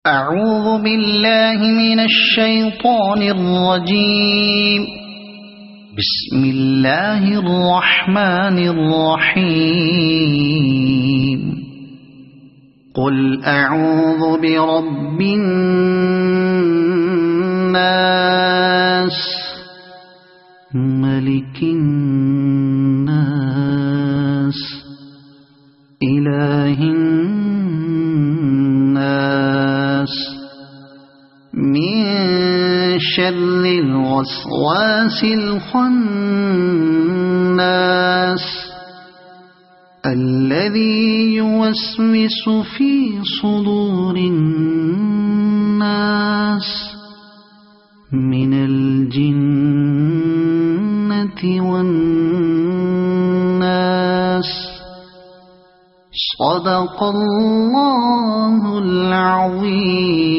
أعوذ بالله من الشيطان الرجيم. بسم الله الرحمن الرحيم. قل أعوذ برب الناس ملك الناس إله الناس من شر الوسواس الخناس الذي يوسوس في صدور الناس من الجنة والناس. صدق الله العظيم.